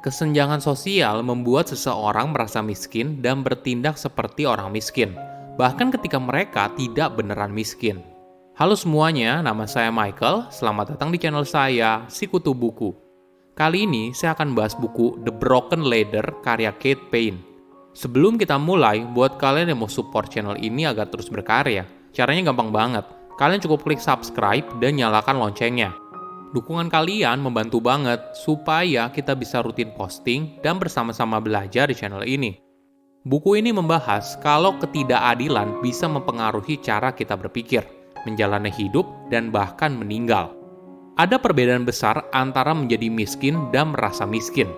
Kesenjangan sosial membuat seseorang merasa miskin dan bertindak seperti orang miskin, bahkan ketika mereka tidak beneran miskin. Halo semuanya, nama saya Michael. Selamat datang di channel saya, Sikutu Buku. Kali ini saya akan bahas buku The Broken Ladder karya Kate Payne. Sebelum kita mulai, buat kalian yang mau support channel ini agar terus berkarya, caranya gampang banget. Kalian cukup klik subscribe dan nyalakan loncengnya. Dukungan kalian membantu banget supaya kita bisa rutin posting dan bersama-sama belajar di channel ini. Buku ini membahas kalau ketidakadilan bisa mempengaruhi cara kita berpikir, menjalani hidup, dan bahkan meninggal. Ada perbedaan besar antara menjadi miskin dan merasa miskin.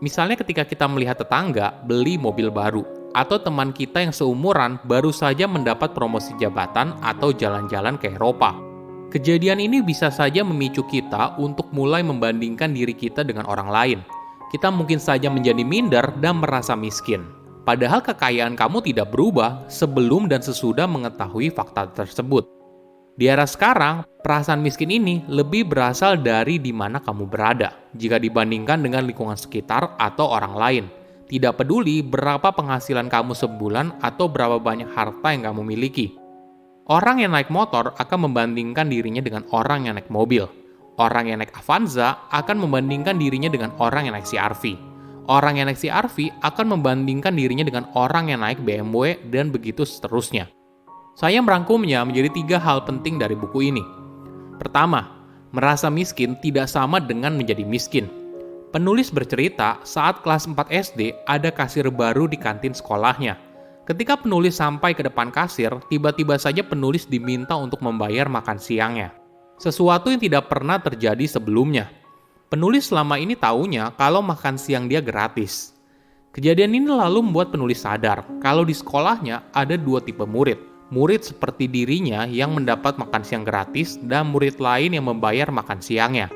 Misalnya ketika kita melihat tetangga beli mobil baru, atau teman kita yang seumuran baru saja mendapat promosi jabatan atau jalan-jalan ke Eropa. Kejadian ini bisa saja memicu kita untuk mulai membandingkan diri kita dengan orang lain. Kita mungkin saja menjadi minder dan merasa miskin. Padahal kekayaan kamu tidak berubah sebelum dan sesudah mengetahui fakta tersebut. Di era sekarang, perasaan miskin ini lebih berasal dari di mana kamu berada, jika dibandingkan dengan lingkungan sekitar atau orang lain. Tidak peduli berapa penghasilan kamu sebulan atau berapa banyak harta yang kamu miliki. Orang yang naik motor akan membandingkan dirinya dengan orang yang naik mobil. Orang yang naik Avanza akan membandingkan dirinya dengan orang yang naik CR-V. Orang yang naik CR-V akan membandingkan dirinya dengan orang yang naik BMW dan begitu seterusnya. Saya merangkumnya menjadi 3 hal penting dari buku ini. Pertama, merasa miskin tidak sama dengan menjadi miskin. Penulis bercerita saat kelas 4 SD ada kasir baru di kantin sekolahnya. Ketika penulis sampai ke depan kasir, tiba-tiba saja penulis diminta untuk membayar makan siangnya. Sesuatu yang tidak pernah terjadi sebelumnya. Penulis selama ini taunya kalau makan siang dia gratis. Kejadian ini lalu membuat penulis sadar kalau di sekolahnya ada 2 tipe murid. Murid seperti dirinya yang mendapat makan siang gratis dan murid lain yang membayar makan siangnya.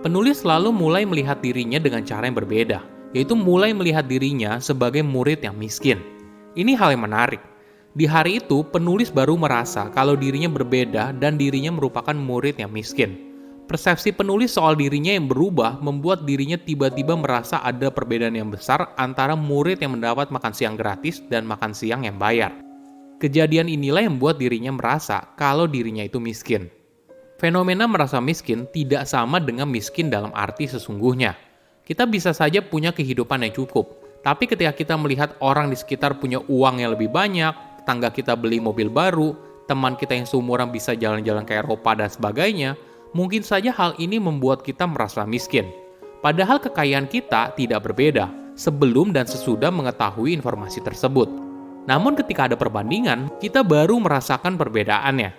Penulis lalu mulai melihat dirinya dengan cara yang berbeda, yaitu mulai melihat dirinya sebagai murid yang miskin. Ini hal yang menarik. Di hari itu, penulis baru merasa kalau dirinya berbeda dan dirinya merupakan murid yang miskin. Persepsi penulis soal dirinya yang berubah membuat dirinya tiba-tiba merasa ada perbedaan yang besar antara murid yang mendapat makan siang gratis dan makan siang yang bayar. Kejadian inilah yang membuat dirinya merasa kalau dirinya itu miskin. Fenomena merasa miskin tidak sama dengan miskin dalam arti sesungguhnya. Kita bisa saja punya kehidupan yang cukup. Tapi ketika kita melihat orang di sekitar punya uang yang lebih banyak, tetangga kita beli mobil baru, teman kita yang seumuran bisa jalan-jalan ke Eropa dan sebagainya, mungkin saja hal ini membuat kita merasa miskin. Padahal kekayaan kita tidak berbeda sebelum dan sesudah mengetahui informasi tersebut. Namun ketika ada perbandingan, kita baru merasakan perbedaannya.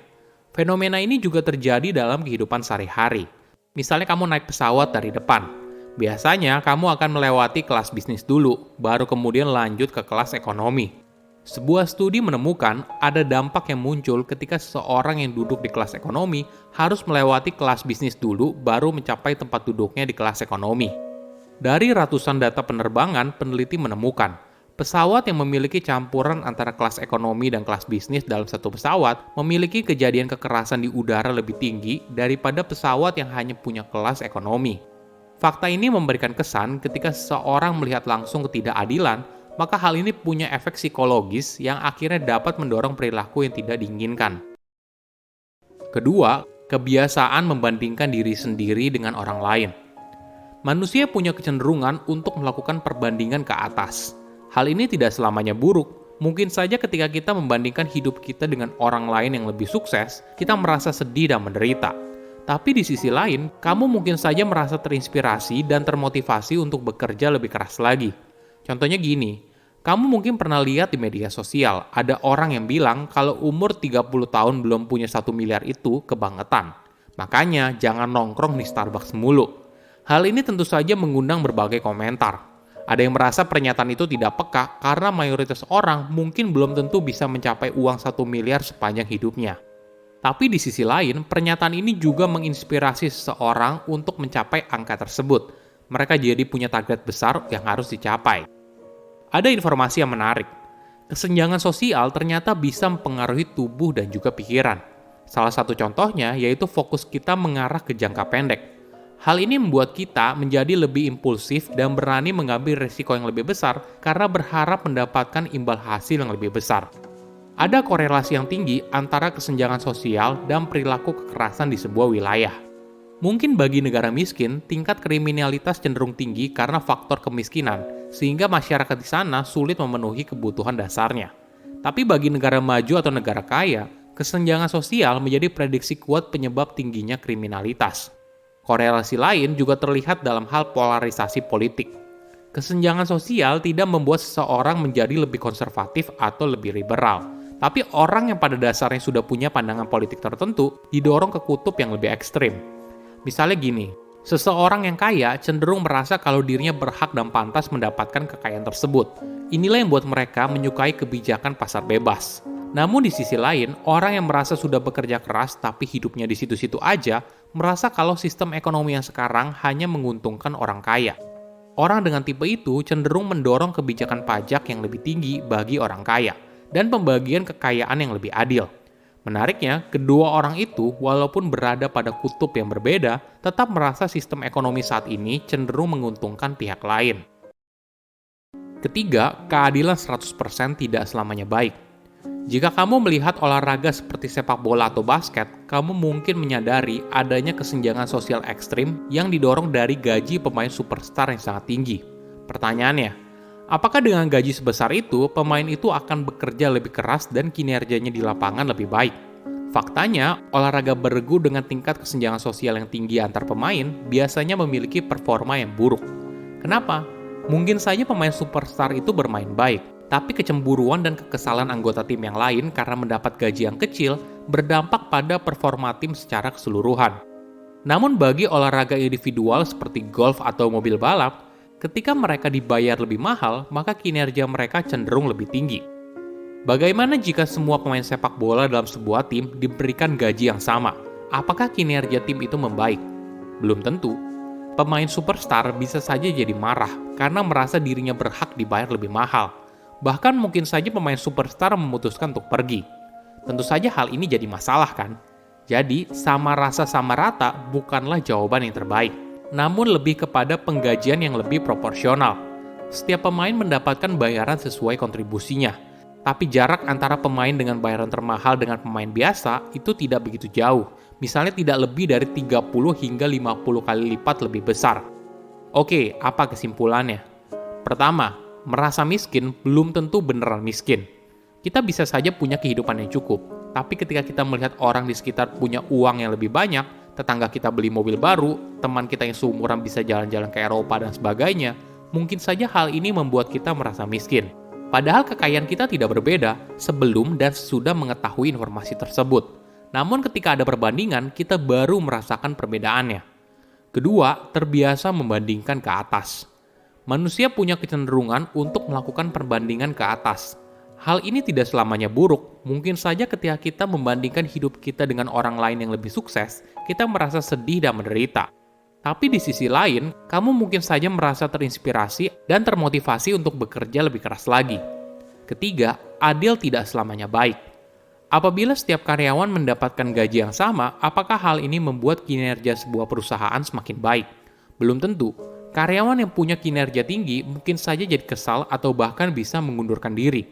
Fenomena ini juga terjadi dalam kehidupan sehari-hari. Misalnya kamu naik pesawat dari depan. Biasanya, kamu akan melewati kelas bisnis dulu, baru kemudian lanjut ke kelas ekonomi. Sebuah studi menemukan ada dampak yang muncul ketika seseorang yang duduk di kelas ekonomi harus melewati kelas bisnis dulu, baru mencapai tempat duduknya di kelas ekonomi. Dari ratusan data penerbangan, peneliti menemukan pesawat yang memiliki campuran antara kelas ekonomi dan kelas bisnis dalam satu pesawat memiliki kejadian kekerasan di udara lebih tinggi daripada pesawat yang hanya punya kelas ekonomi. Fakta ini memberikan kesan ketika seseorang melihat langsung ketidakadilan, maka hal ini punya efek psikologis yang akhirnya dapat mendorong perilaku yang tidak diinginkan. Kedua, kebiasaan membandingkan diri sendiri dengan orang lain. Manusia punya kecenderungan untuk melakukan perbandingan ke atas. Hal ini tidak selamanya buruk. Mungkin saja ketika kita membandingkan hidup kita dengan orang lain yang lebih sukses, kita merasa sedih dan menderita. Tapi di sisi lain, kamu mungkin saja merasa terinspirasi dan termotivasi untuk bekerja lebih keras lagi. Contohnya gini, kamu mungkin pernah lihat di media sosial, ada orang yang bilang kalau umur 30 tahun belum punya 1 miliar itu kebangetan. Makanya jangan nongkrong di Starbucks mulu. Hal ini tentu saja mengundang berbagai komentar. Ada yang merasa pernyataan itu tidak peka karena mayoritas orang mungkin belum tentu bisa mencapai uang 1 miliar sepanjang hidupnya. Tapi di sisi lain, pernyataan ini juga menginspirasi seseorang untuk mencapai angka tersebut. Mereka jadi punya target besar yang harus dicapai. Ada informasi yang menarik. Kesenjangan sosial ternyata bisa mempengaruhi tubuh dan juga pikiran. Salah satu contohnya yaitu fokus kita mengarah ke jangka pendek. Hal ini membuat kita menjadi lebih impulsif dan berani mengambil risiko yang lebih besar karena berharap mendapatkan imbal hasil yang lebih besar. Ada korelasi yang tinggi antara kesenjangan sosial dan perilaku kekerasan di sebuah wilayah. Mungkin bagi negara miskin, tingkat kriminalitas cenderung tinggi karena faktor kemiskinan, sehingga masyarakat di sana sulit memenuhi kebutuhan dasarnya. Tapi bagi negara maju atau negara kaya, kesenjangan sosial menjadi prediksi kuat penyebab tingginya kriminalitas. Korelasi lain juga terlihat dalam hal polarisasi politik. Kesenjangan sosial tidak membuat seseorang menjadi lebih konservatif atau lebih liberal, tapi orang yang pada dasarnya sudah punya pandangan politik tertentu didorong ke kutub yang lebih ekstrim. Misalnya gini, seseorang yang kaya cenderung merasa kalau dirinya berhak dan pantas mendapatkan kekayaan tersebut. Inilah yang membuat mereka menyukai kebijakan pasar bebas. Namun di sisi lain, orang yang merasa sudah bekerja keras tapi hidupnya di situ-situ aja, merasa kalau sistem ekonomi yang sekarang hanya menguntungkan orang kaya. Orang dengan tipe itu cenderung mendorong kebijakan pajak yang lebih tinggi bagi orang kaya, dan pembagian kekayaan yang lebih adil. Menariknya, kedua orang itu walaupun berada pada kutub yang berbeda, tetap merasa sistem ekonomi saat ini cenderung menguntungkan pihak lain. Ketiga, keadilan 100% tidak selamanya baik. Jika kamu melihat olahraga seperti sepak bola atau basket, kamu mungkin menyadari adanya kesenjangan sosial ekstrim yang didorong dari gaji pemain superstar yang sangat tinggi. Pertanyaannya, apakah dengan gaji sebesar itu, pemain itu akan bekerja lebih keras dan kinerjanya di lapangan lebih baik? Faktanya, olahraga bergu dengan tingkat kesenjangan sosial yang tinggi antar pemain biasanya memiliki performa yang buruk. Kenapa? Mungkin saja pemain superstar itu bermain baik, tapi kecemburuan dan kekesalan anggota tim yang lain karena mendapat gaji yang kecil berdampak pada performa tim secara keseluruhan. Namun bagi olahraga individual seperti golf atau mobil balap, ketika mereka dibayar lebih mahal, maka kinerja mereka cenderung lebih tinggi. Bagaimana jika semua pemain sepak bola dalam sebuah tim diberikan gaji yang sama? Apakah kinerja tim itu membaik? Belum tentu. Pemain superstar bisa saja jadi marah karena merasa dirinya berhak dibayar lebih mahal. Bahkan mungkin saja pemain superstar memutuskan untuk pergi. Tentu saja hal ini jadi masalah kan? Jadi, sama rasa sama rata bukanlah jawaban yang terbaik. Namun lebih kepada penggajian yang lebih proporsional. Setiap pemain mendapatkan bayaran sesuai kontribusinya. Tapi jarak antara pemain dengan bayaran termahal dengan pemain biasa itu tidak begitu jauh. Misalnya tidak lebih dari 30 hingga 50 kali lipat lebih besar. Oke, apa kesimpulannya? Pertama, merasa miskin belum tentu beneran miskin. Kita bisa saja punya kehidupan yang cukup, tapi ketika kita melihat orang di sekitar punya uang yang lebih banyak, tetangga kita beli mobil baru, teman kita yang seumuran bisa jalan-jalan ke Eropa dan sebagainya, mungkin saja hal ini membuat kita merasa miskin. Padahal kekayaan kita tidak berbeda sebelum dan sesudah mengetahui informasi tersebut. Namun ketika ada perbandingan, kita baru merasakan perbedaannya. Kedua, terbiasa membandingkan ke atas. Manusia punya kecenderungan untuk melakukan perbandingan ke atas. Hal ini tidak selamanya buruk. Mungkin saja ketika kita membandingkan hidup kita dengan orang lain yang lebih sukses, kita merasa sedih dan menderita. Tapi di sisi lain, kamu mungkin saja merasa terinspirasi dan termotivasi untuk bekerja lebih keras lagi. Ketiga, adil tidak selamanya baik. Apabila setiap karyawan mendapatkan gaji yang sama, apakah hal ini membuat kinerja sebuah perusahaan semakin baik? Belum tentu. Karyawan yang punya kinerja tinggi mungkin saja jadi kesal atau bahkan bisa mengundurkan diri.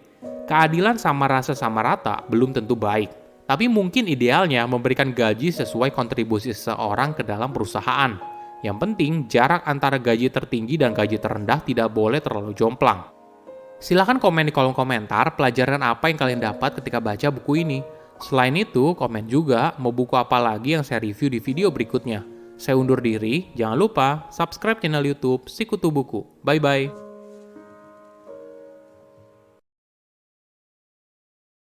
Keadilan sama rasa sama rata belum tentu baik. Tapi mungkin idealnya memberikan gaji sesuai kontribusi seseorang ke dalam perusahaan. Yang penting, jarak antara gaji tertinggi dan gaji terendah tidak boleh terlalu jomplang. Silahkan komen di kolom komentar pelajaran apa yang kalian dapat ketika baca buku ini. Selain itu, komen juga mau buku apa lagi yang saya review di video berikutnya. Saya undur diri, jangan lupa subscribe channel YouTube Sikutu Buku. Bye-bye.